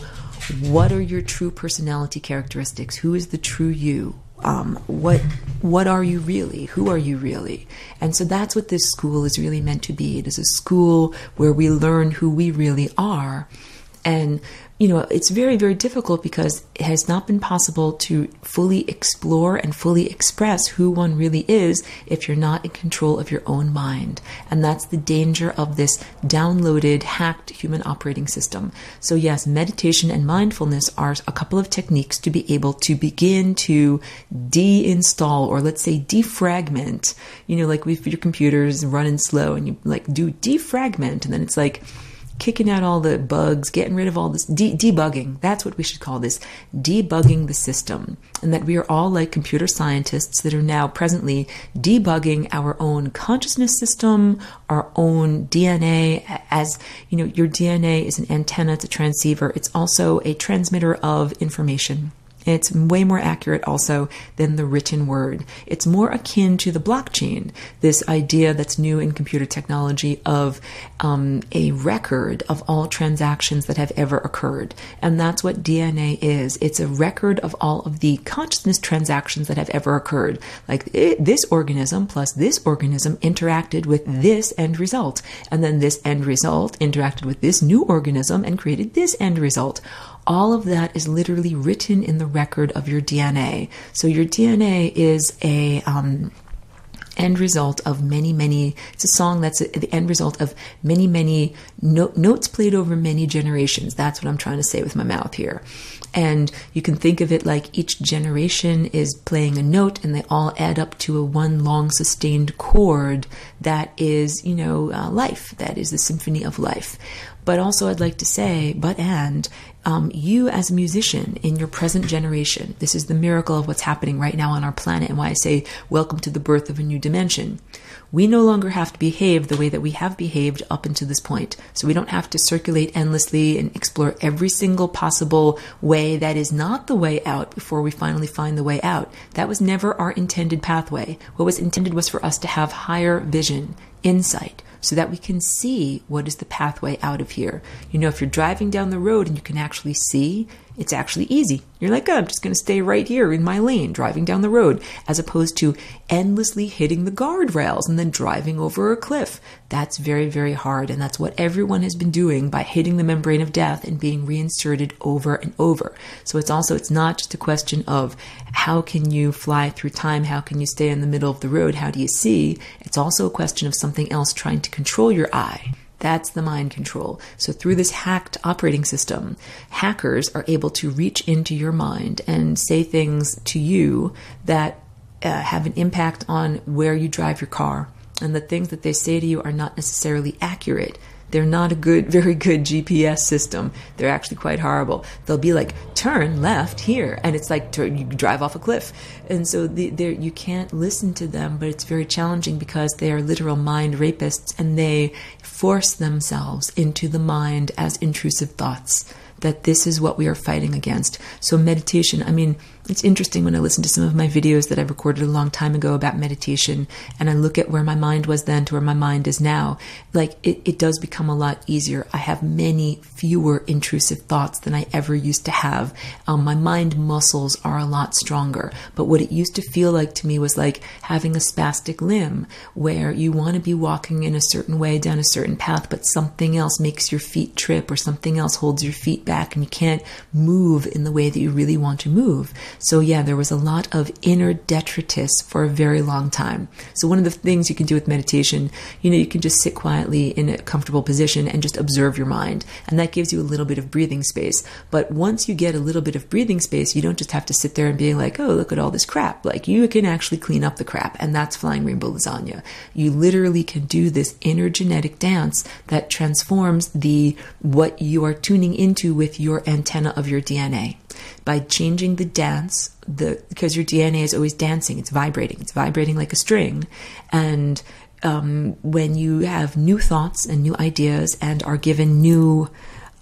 what are your true personality characteristics, who is the true you. What are you really? Who are you really? And so that's what this school is really meant to be. It is a school where we learn who we really are. And, it's very, very difficult because it has not been possible to fully explore and fully express who one really is if you're not in control of your own mind. And that's the danger of this downloaded, hacked human operating system. So yes, meditation and mindfulness are a couple of techniques to be able to begin to deinstall, or let's say defragment, like with your computers running slow and you do defragment, and then it's like kicking out all the bugs, getting rid of all this, debugging. That's what we should call this, debugging the system. And that we are all like computer scientists that are now presently debugging our own consciousness system, our own DNA. As your DNA is an antenna, it's a transceiver. It's also a transmitter of information. It's way more accurate also than the written word. It's more akin to the blockchain, this idea that's new in computer technology of a record of all transactions that have ever occurred. And that's what DNA is. It's a record of all of the consciousness transactions that have ever occurred. Like this organism plus this organism interacted with this end result. And then this end result interacted with this new organism and created this end result. All of that is literally written in the record of your DNA. So your DNA is a end result of many, it's a song that's the end result of many notes played over many generations. That's what I'm trying to say with my mouth here. And you can think of it like each generation is playing a note and they all add up to a one long sustained chord that is, life. That is the symphony of life. But also I'd like to say, you as a musician in your present generation, this is the miracle of what's happening right now on our planet, and why I say welcome to the birth of a new dimension. We no longer have to behave the way that we have behaved up until this point. So we don't have to circulate endlessly and explore every single possible way that is not the way out before we finally find the way out. That was never our intended pathway. What was intended was for us to have higher vision, insight, so that we can see what is the pathway out of here. If you're driving down the road and you can actually see, It's actually easy. You're like, oh, I'm just going to stay right here in my lane, driving down the road, as opposed to endlessly hitting the guardrails and then driving over a cliff. That's very, very hard. And that's what everyone has been doing by hitting the membrane of death and being reinserted over and over. So it's not just a question of how can you fly through time? How can you stay in the middle of the road? How do you see? It's also a question of something else trying to control your eye. That's the mind control. So through this hacked operating system, hackers are able to reach into your mind and say things to you that have an impact on where you drive your car. And the things that they say to you are not necessarily accurate. They're not very good GPS system. They're actually quite horrible. They'll be like, turn left here. And it's like, you drive off a cliff. And so you can't listen to them, but it's very challenging because they are literal mind rapists and they force themselves into the mind as intrusive thoughts. That this is what we are fighting against. So meditation, I mean, it's interesting when I listen to some of my videos that I recorded a long time ago about meditation, and I look at where my mind was then to where my mind is now, like it does become a lot easier. I have many fewer intrusive thoughts than I ever used to have. My mind muscles are a lot stronger. But what it used to feel like to me was like having a spastic limb where you want to be walking in a certain way down a certain path, but something else makes your feet trip or something else holds your feet back and you can't move in the way that you really want to move. So yeah, there was a lot of inner detritus for a very long time. So one of the things you can do with meditation, you can just sit quietly in a comfortable position and just observe your mind. And that gives you a little bit of breathing space. But once you get a little bit of breathing space, you don't just have to sit there and be like, oh, look at all this crap. Like you can actually clean up the crap. And that's Flying Rainbow Lasagna. You literally can do this inner genetic dance that transforms what you are tuning into with your antenna of your DNA. By changing the dance, because your DNA is always dancing, it's vibrating like a string. And when you have new thoughts and new ideas and are given new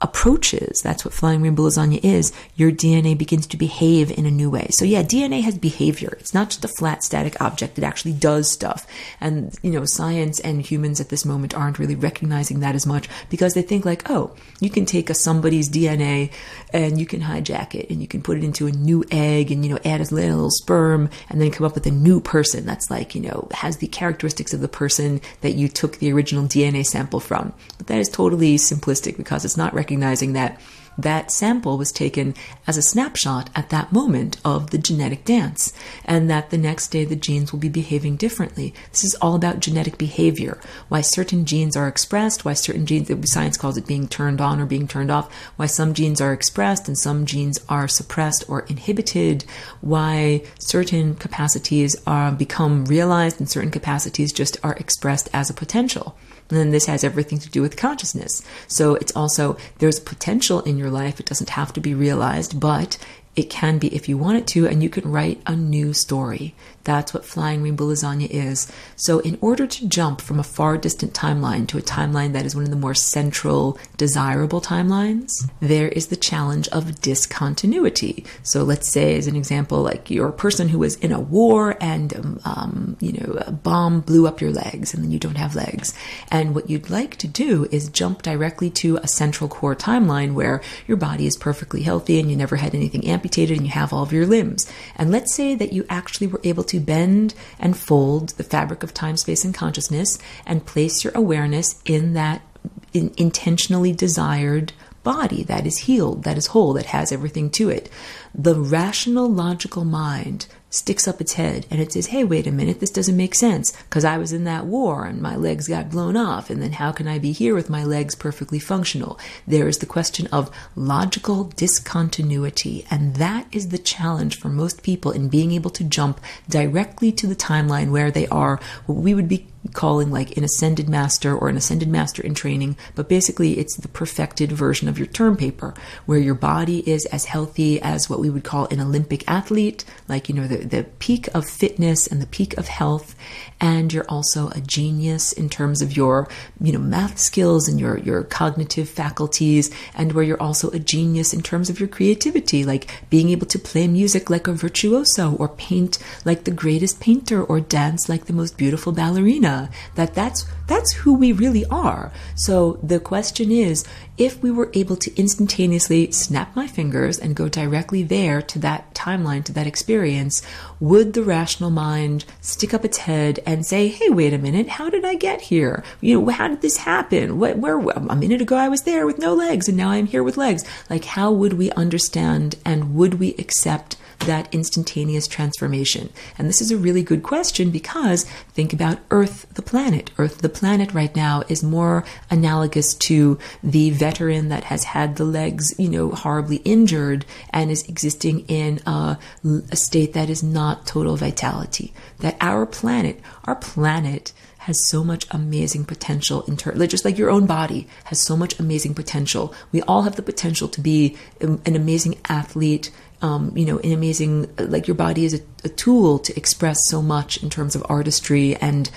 approaches, that's what Flying Rainbow Lasagna is, your DNA begins to behave in a new way. So yeah, DNA has behavior. It's not just a flat static object. It actually does stuff. And, science and humans at this moment aren't really recognizing that as much because they think like, oh, you can take somebody's DNA and you can hijack it and you can put it into a new egg and, add a little sperm and then come up with a new person that's like, has the characteristics of the person that you took the original DNA sample from. But that is totally simplistic because it's not recognizing that sample was taken as a snapshot at that moment of the genetic dance, and that the next day the genes will be behaving differently. This is all about genetic behavior, why certain genes are expressed, why certain genes, science calls it being turned on or being turned off, why some genes are expressed and some genes are suppressed or inhibited, why certain capacities become realized and certain capacities just are expressed as a potential. And then this has everything to do with consciousness. So it's also, there's potential in your life. It doesn't have to be realized, but it can be if you want it to, and you can write a new story. That's what Flying Rainbow Lasagna is. So in order to jump from a far distant timeline to a timeline that is one of the more central, desirable timelines, there is the challenge of discontinuity. So let's say, as an example, like you're a person who was in a war and, a bomb blew up your legs and then you don't have legs. And what you'd like to do is jump directly to a central core timeline where your body is perfectly healthy and you never had anything amputated and you have all of your limbs. And let's say that you actually were able to bend and fold the fabric of time, space, and consciousness and place your awareness in that intentionally desired body that is healed, that is whole, that has everything to it. The rational, logical mind sticks up its head and it says, hey, wait a minute, this doesn't make sense because I was in that war and my legs got blown off, and then how can I be here with my legs perfectly functional? There is the question of logical discontinuity, and that is the challenge for most people in being able to jump directly to the timeline where they are what we would be calling like an ascended master or an ascended master in training, but basically it's the perfected version of your term paper where your body is as healthy as what we would call an Olympic athlete, like, the peak of fitness and the peak of health, and you're also a genius in terms of your, math skills and your cognitive faculties, and where you're also a genius in terms of your creativity, like being able to play music like a virtuoso or paint like the greatest painter or dance like the most beautiful ballerina. That's That's who we really are. So the question is, if we were able to instantaneously snap my fingers and go directly there to that timeline, to that experience, would the rational mind stick up its head and say, hey, wait a minute, how did I get here? How did this happen? Where a minute ago I was there with no legs and now I'm here with legs. Like, how would we understand and would we accept that instantaneous transformation? And this is a really good question, because think about Earth, the planet. Earth, the planet right now is more analogous to the veteran that has had the legs, horribly injured and is existing in a state that is not total vitality. That our planet has so much amazing potential just like your own body has so much amazing potential. We all have the potential to be an amazing athlete, an amazing, like your body is a tool to express so much in terms of artistry and,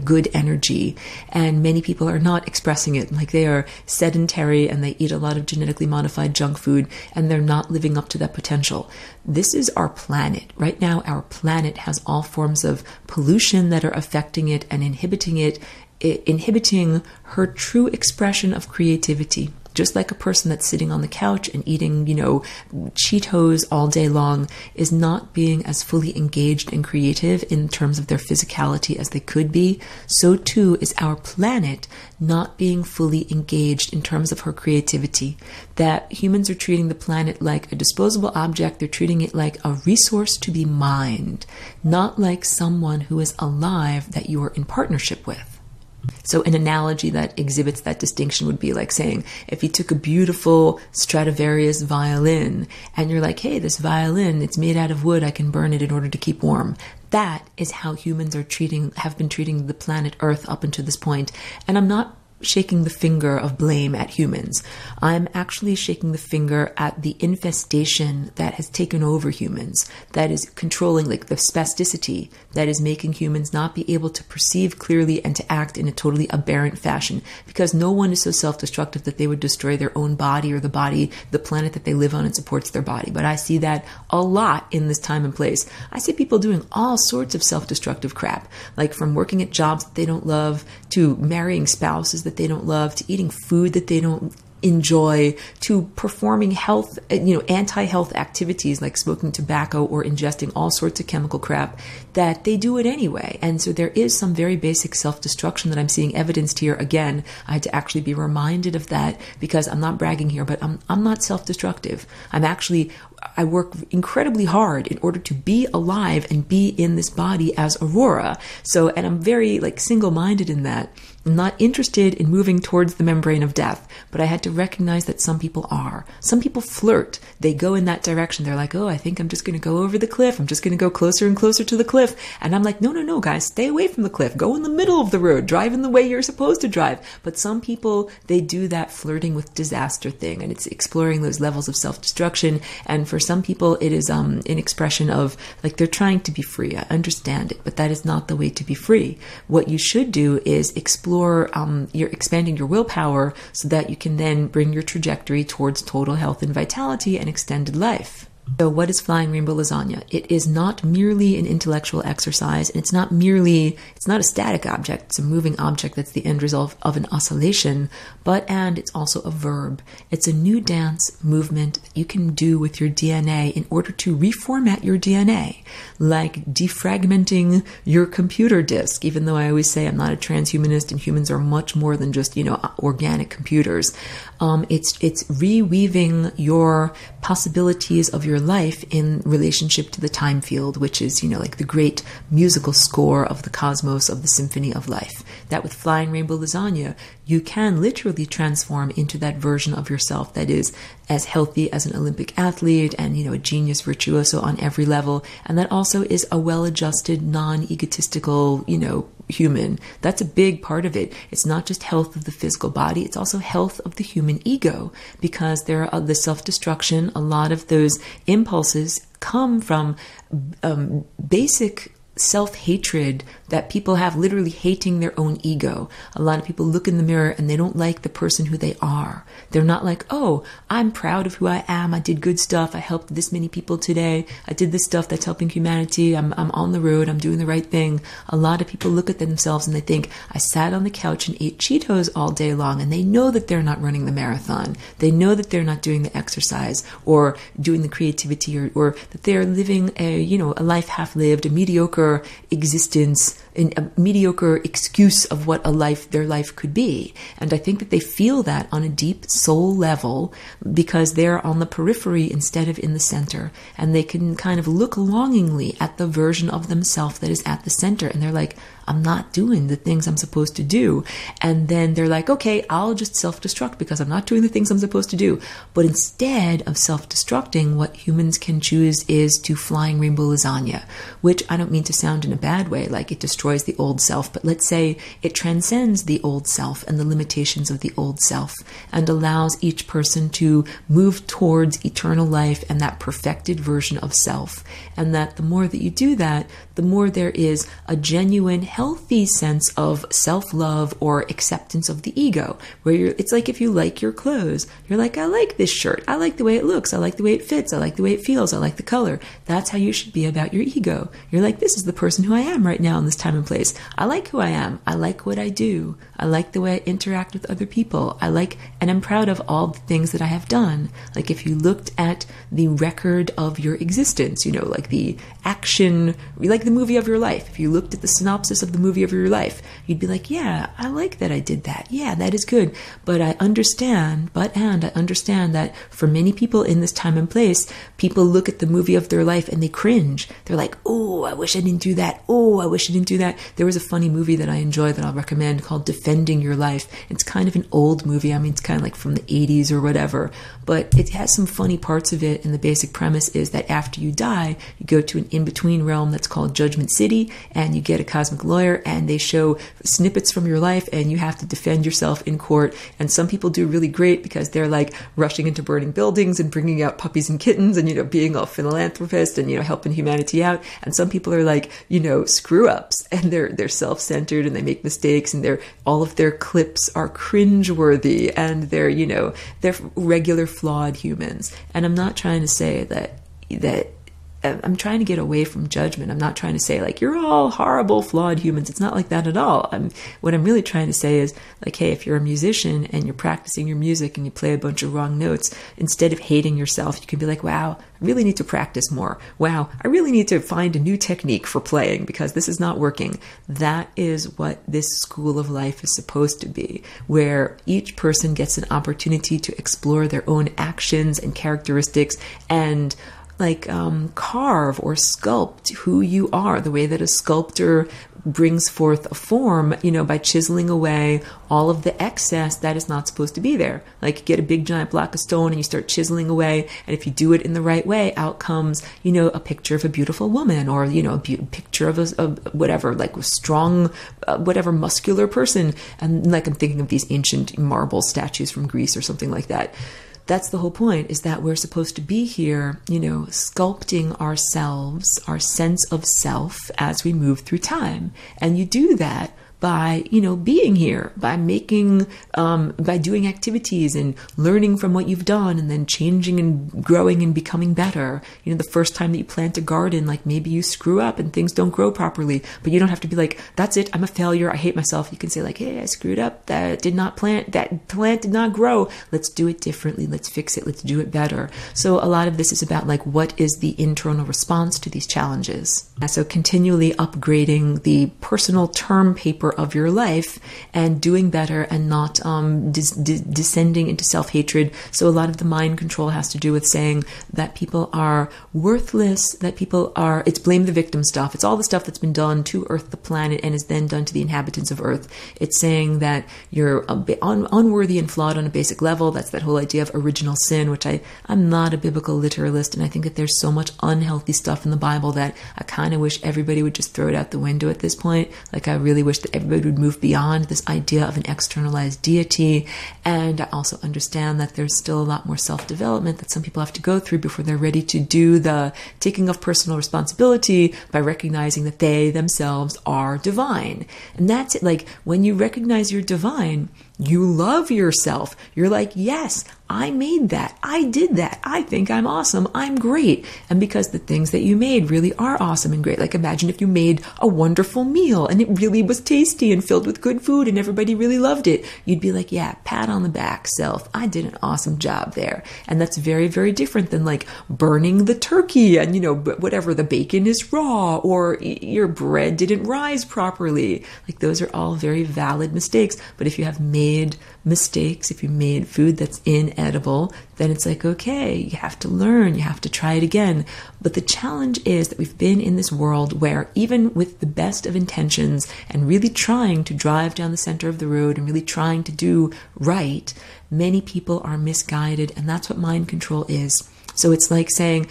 good energy. And many people are not expressing it. Like, they are sedentary and they eat a lot of genetically modified junk food and they're not living up to that potential. This is our planet. Right now, our planet has all forms of pollution that are affecting it and inhibiting her true expression of creativity. Just like a person that's sitting on the couch and eating, Cheetos all day long is not being as fully engaged and creative in terms of their physicality as they could be, so too is our planet not being fully engaged in terms of her creativity. That humans are treating the planet like a disposable object. They're treating it like a resource to be mined, not like someone who is alive that you are in partnership with. So an analogy that exhibits that distinction would be like saying, if you took a beautiful Stradivarius violin and you're like, hey, this violin, it's made out of wood, I can burn it in order to keep warm. That is how humans have been treating the planet Earth up until this point. And I'm not shaking the finger of blame at humans. I'm actually shaking the finger at the infestation that has taken over humans, that is controlling, like the spasticity that is making humans not be able to perceive clearly and to act in a totally aberrant fashion, because no one is so self-destructive that they would destroy their own body or the planet that they live on and supports their body. But I see that a lot in this time and place. I see people doing all sorts of self-destructive crap, like from working at jobs that they don't love, to marrying spouses that they don't love, to eating food that they don't enjoy, to performing anti-health activities like smoking tobacco or ingesting all sorts of chemical crap, that they do it anyway. And so there is some very basic self-destruction that I'm seeing evidenced here. Again, I had to actually be reminded of that, because I'm not bragging here, but I'm not self-destructive. I work incredibly hard in order to be alive and be in this body as Aurora. So, and I'm very single-minded in that. I'm not interested in moving towards the membrane of death, but I had to recognize that some people are. Some people flirt. They go in that direction. They're like, oh, I think I'm just going to go over the cliff. I'm just going to go closer and closer to the cliff. And I'm like, no, guys, stay away from the cliff. Go in the middle of the road. Drive in the way you're supposed to drive. But some people, they do that flirting with disaster thing, and it's exploring those levels of self-destruction. And for some people, it is an expression of they're trying to be free. I understand it, but that is not the way to be free. What you should do is explore you're expanding your willpower so that you can then bring your trajectory towards total health and vitality and extended life. So what is Flying Rainbow Lasagna? It is not merely an intellectual exercise, and it's not a static object. It's a moving object that's the end result of an oscillation, and it's also a verb. It's a new dance movement that you can do with your DNA in order to reformat your DNA, like defragmenting your computer disk, even though I always say I'm not a transhumanist and humans are much more than just, organic computers. It's reweaving your possibilities of your life in relationship to the time field, which is, the great musical score of the cosmos, of the symphony of life. That with Flying Rainbow Lasagna, you can literally transform into that version of yourself that is as healthy as an Olympic athlete and, a genius virtuoso on every level. And that also is a well-adjusted, non-egotistical, human. That's a big part of it. It's not just health of the physical body, it's also health of the human ego, because there are the self-destruction, a lot of those impulses come from basic self-hatred that people have, literally hating their own ego. A lot of people look in the mirror and they don't like the person who they are. They're not like, oh, I'm proud of who I am. I did good stuff. I helped this many people today. I did this stuff that's helping humanity. I'm on the road. I'm doing the right thing. A lot of people look at themselves and they think, I sat on the couch and ate Cheetos all day long, and they know that they're not running the marathon. They know that they're not doing the exercise or doing the creativity, or that they're living a life half lived, a mediocre existence, a mediocre excuse of what their life could be. And I think that they feel that on a deep soul level because they're on the periphery instead of in the center. And they can kind of look longingly at the version of themselves that is at the center. And they're like, I'm not doing the things I'm supposed to do. And then they're like, okay, I'll just self-destruct because I'm not doing the things I'm supposed to do. But instead of self-destructing, what humans can choose is to flying rainbow lasagna, which I don't mean to sound in a bad way, like it destroys the old self, but let's say it transcends the old self and the limitations of the old self and allows each person to move towards eternal life and that perfected version of self. And that the more that you do that, the more there is a genuine, healthy sense of self-love or acceptance of the ego, where it's like if you like your clothes, you're like, I like this shirt. I like the way it looks. I like the way it fits. I like the way it feels. I like the color. That's how you should be about your ego. You're like, this is the person who I am right now in this time and place. I like who I am. I like what I do. I like the way I interact with other people. And I'm proud of all the things that I have done. Like if you looked at the record of your existence, like the action, like the movie of your life. If you looked at the synopsis of the movie of your life, you'd be like, yeah, I like that I did that. Yeah, that is good. But I understand that for many people in this time and place, people look at the movie of their life and they cringe. They're like, oh, I wish I didn't do that. Oh, I wish I didn't do that. There was a funny movie that I enjoy that I'll recommend called Defending Your Life. It's kind of an old movie. I mean, it's kind of like from the 80s or whatever, but it has some funny parts of it. And the basic premise is that after you die, you go to an in-between realm that's called Judgment City, and you get a cosmic lawyer, and they show snippets from your life, and you have to defend yourself in court. And some people do really great because they're like rushing into burning buildings and bringing out puppies and kittens and, being a philanthropist and, helping humanity out. And some people are like, screw ups, and they're self-centered and they make mistakes, and all of their clips are cringeworthy, and they're regular flawed humans. And I'm not trying to say that I'm trying to get away from judgment. I'm not trying to say like, you're all horrible, flawed humans. It's not like that at all. What I'm really trying to say is like, hey, if you're a musician and you're practicing your music and you play a bunch of wrong notes, instead of hating yourself, you can be like, wow, I really need to practice more. Wow, I really need to find a new technique for playing because this is not working. That is what this school of life is supposed to be, where each person gets an opportunity to explore their own actions and characteristics and carve or sculpt who you are, the way that a sculptor brings forth a form, by chiseling away all of the excess that is not supposed to be there. Like you get a big giant block of stone and you start chiseling away, and if you do it in the right way, out comes, a picture of a beautiful woman, or, a picture of a whatever, like a strong, whatever muscular person. And like I'm thinking of these ancient marble statues from Greece or something like that. That's the whole point, is that we're supposed to be here, sculpting ourselves, our sense of self as we move through time. And you do that by, being here, by making, by doing activities and learning from what you've done and then changing and growing and becoming better. The first time that you plant a garden, like maybe you screw up and things don't grow properly, but you don't have to be like, that's it, I'm a failure, I hate myself. You can say like, hey, I screwed up, that plant did not grow. Let's do it differently. Let's fix it. Let's do it better. So a lot of this is about like, what is the internal response to these challenges? And so continually upgrading the personal term paper of your life and doing better and not descending into self-hatred. So a lot of the mind control has to do with saying that people are worthless, that people are, it's blame the victim stuff. It's all the stuff that's been done to Earth, the planet, and is then done to the inhabitants of Earth. It's saying that you're unworthy and flawed on a basic level. That's that whole idea of original sin, which I'm not a biblical literalist, and I think that there's so much unhealthy stuff in the Bible that I kind of wish everybody would just throw it out the window at this point. Like I really wish that everybody would move beyond this idea of an externalized deity. And I also understand that there's still a lot more self-development that some people have to go through before they're ready to do the taking of personal responsibility by recognizing that they themselves are divine. And that's it. Like, when you recognize you're divine, you love yourself. You're like, yes, I made that. I did that. I think I'm awesome. I'm great. And because the things that you made really are awesome and great. Like, imagine if you made a wonderful meal and it really was tasty and filled with good food and everybody really loved it. You'd be like, yeah, pat on the back, self. I did an awesome job there. And that's very, very different than like burning the turkey and, you know, whatever, the bacon is raw or your bread didn't rise properly. Like, those are all very valid mistakes. But if you have made mistakes, if you made food that's inedible, then it's like, okay, you have to learn, you have to try it again. But the challenge is that we've been in this world where even with the best of intentions and really trying to drive down the center of the road and really trying to do right, many people are misguided, and that's what mind control is. So it's like saying,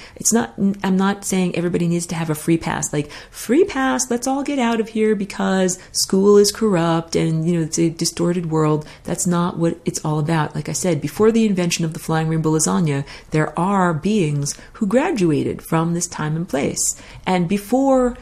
I'm not saying everybody needs to have a free pass. Like, free pass, let's all get out of here because school is corrupt and, you know, it's a distorted world. That's not what it's all about. Like I said, before the invention of the flying rainbow lasagna, there are beings who graduated from this time and place. And before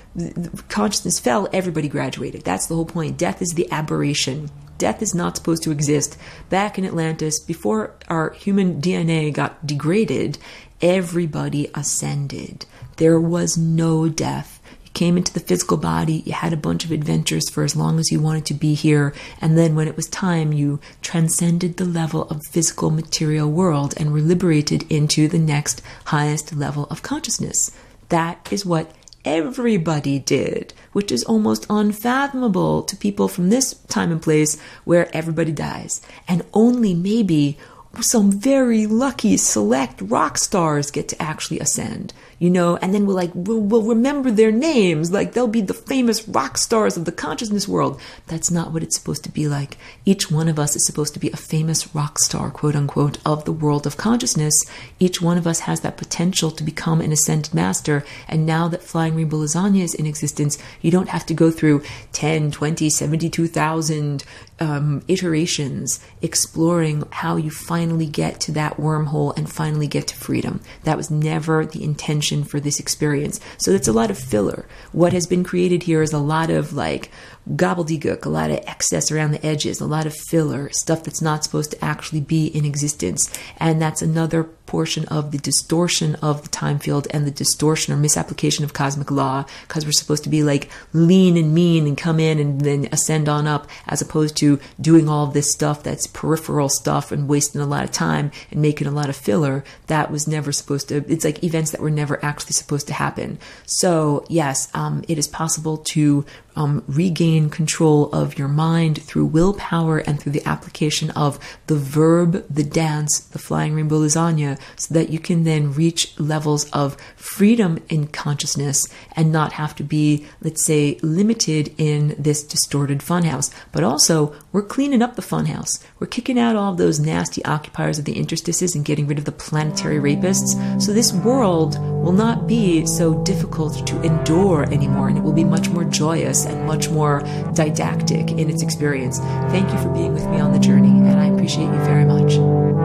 consciousness fell, everybody graduated. That's the whole point. Death is the aberration. Death is not supposed to exist. Back in Atlantis, before our human DNA got degraded, everybody ascended. There was no death. You came into the physical body, you had a bunch of adventures for as long as you wanted to be here, and then when it was time, you transcended the level of physical material world and were liberated into the next highest level of consciousness. That is what everybody did, which is almost unfathomable to people from this time and place where everybody dies. And only maybe some very lucky select rock stars get to actually ascend, you know, and then we'll remember their names, like they'll be the famous rock stars of the consciousness world. That's not what it's supposed to be like. Each one of us is supposed to be a famous rock star, quote unquote, of the world of consciousness. Each one of us has that potential to become an ascended master. And now that Flying Rainbow Lasagna is in existence, you don't have to go through 10, 20, 72,000 iterations exploring how you finally get to that wormhole and finally get to freedom. That was never the intention for this experience. So it's a lot of filler. What has been created here is a lot of like gobbledygook, a lot of excess around the edges, a lot of filler, stuff that's not supposed to actually be in existence. And that's another portion of the distortion of the time field and the distortion or misapplication of cosmic law, because we're supposed to be like lean and mean and come in and then ascend on up, as opposed to doing all this stuff that's peripheral stuff and wasting a lot of time and making a lot of filler. That was never supposed to, it's like events that were never actually supposed to happen. So yes, it is possible to regain control of your mind through willpower and through the application of the verb, the dance, the Flying Rainbow Lasagna, so that you can then reach levels of freedom in consciousness and not have to be, let's say, limited in this distorted funhouse. But also, we're cleaning up the funhouse. We're kicking out all of those nasty occupiers of the interstices and getting rid of the planetary rapists. So this world will not be so difficult to endure anymore, and it will be much more joyous and much more didactic in its experience. Thank you for being with me on the journey, and I appreciate you very much.